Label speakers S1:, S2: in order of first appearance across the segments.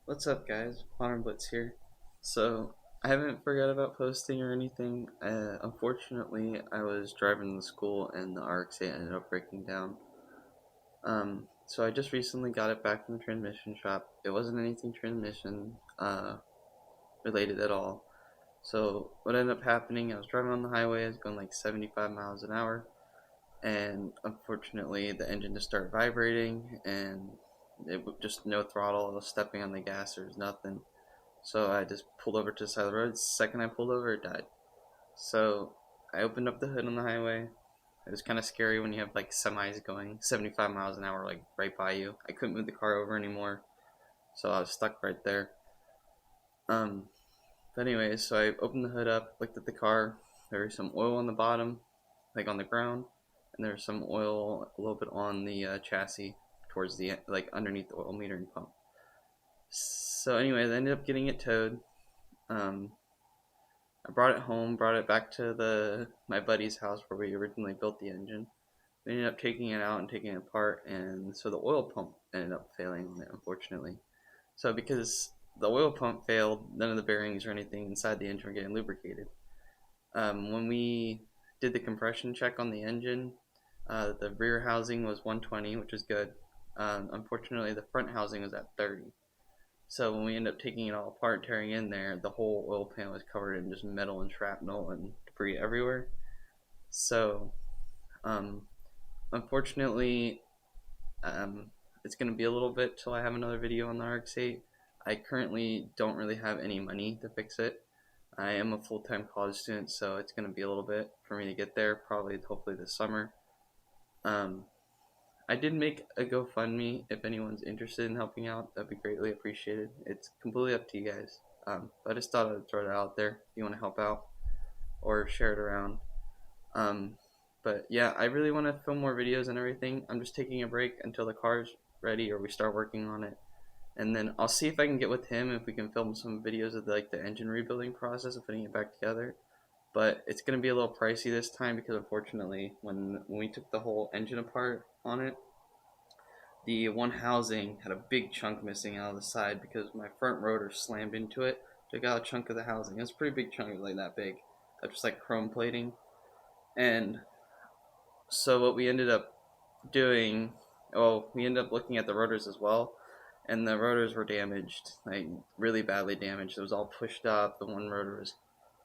S1: What's up, guys? Modern Blitz here. So, I haven't forgot about posting or anything. Unfortunately, I was driving to school and the Rx8 ended up breaking down. So I just recently got it back from the transmission shop. It wasn't anything transmission related at all. So, what ended up happening, I was driving on the highway, I was going like 75 miles an hour, and unfortunately, the engine just started vibrating and just no throttle. I was stepping on the gas, there was nothing. So I just pulled over to the side of the road. The second I pulled over, it died. So I opened up the hood on the highway. It was kind of scary when you have like semis going 75 miles an hour, like right by you. I couldn't move the car over anymore, so I was stuck right there. Um, but anyways, so I opened the hood up, looked at the car. There was some oil on the bottom, like on the ground, and there was some oil a little bit on the chassis towards the like underneath the oil metering pump. So anyways, I ended up getting it towed. Um, I brought it home, brought it back to the my buddy's house where we originally built the engine. We ended up taking it out and taking it apart, and so the oil pump ended up failing on it, unfortunately. So because the oil pump failed, none of the bearings or anything inside the engine were getting lubricated. When we did the compression check on the engine, the rear housing was 120, which is good. Unfortunately, the front housing was at 30. So when we ended up taking it all apart, tearing in there, the whole oil pan was covered in just metal and shrapnel and debris everywhere. So, um, unfortunately, um, it's going to be a little bit till I have another video on the Rx8. I currently don't really have any money to fix it. I am a full-time college student, so it's going to be a little bit for me to get there, probably hopefully this summer. Um, I did make a GoFundMe. If anyone's interested in helping out, that'd be greatly appreciated. It's completely up to you guys. I just thought I'd throw that out there if you want to help out or share it around. Um, but yeah, I really want to film more videos and everything. I'm just taking a break until the car's ready or we start working on it. And then I'll see if I can get with him if we can film some videos of the engine rebuilding process of putting it back together. But it's going to be a little pricey this time because unfortunately, when we took the whole engine apart on it, the one housing had a big chunk missing out of the side because my front rotor slammed into it. Took out a chunk of the housing. It was a pretty big chunk, like that big, of just like chrome plating. And so what we ended up doing, we ended up looking at the rotors as well, and the rotors were damaged, like really badly damaged. It was all pushed up. The one rotor was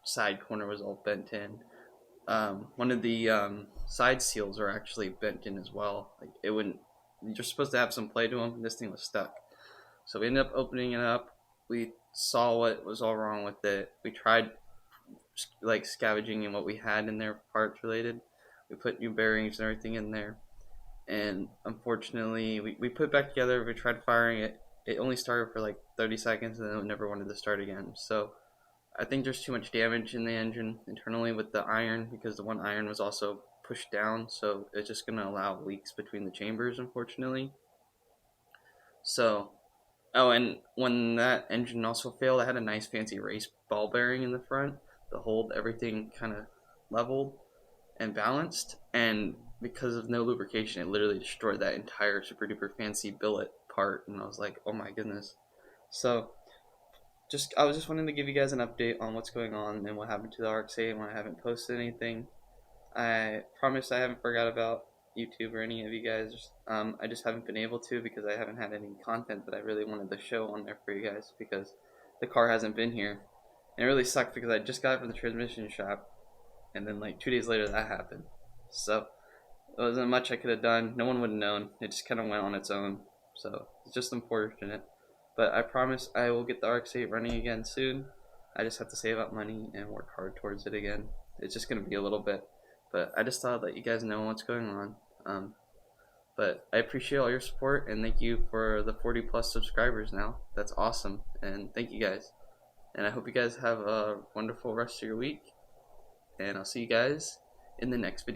S1: side corner was all bent in. One of the side seals are actually bent in as well. Like it wouldn't. You're supposed to have some play to them. This thing was stuck. So we ended up opening it up. We saw what was all wrong with it. We tried like scavenging in what we had in there parts related. We put new bearings and everything in there. And unfortunately, we put it back together. We tried firing it. It only started for like 30 seconds and then it never wanted to start again. So I think there's too much damage in the engine internally with the iron because the one iron was also pushed down. So it's just going to allow leaks between the chambers, unfortunately. So, oh, and when that engine also failed, I had a nice fancy race ball bearing in the front to hold everything kind of leveled and balanced. And because of no lubrication, it literally destroyed that entire super duper fancy billet part. And I was like, oh my goodness. So, I was just wanting to give you guys an update on what's going on and what happened to the Rx8 and when I haven't posted anything. I promise I haven't forgot about YouTube or any of you guys. I just haven't been able to because I haven't had any content that I really wanted to show on there for you guys because the car hasn't been here. And it really sucked because I just got it from the transmission shop and then like 2 days later that happened. So there wasn't much I could have done. No one would have known. It just kind of went on its own. So it's just unfortunate. But I promise I will get the Rx8 running again soon. I just have to save up money and work hard towards it again. It's just going to be a little bit. But I just thought I'd let you guys know what's going on. But I appreciate all your support and thank you for the 40 plus subscribers now. That's awesome. And thank you guys. And I hope you guys have a wonderful rest of your week. And I'll see you guys in the next video.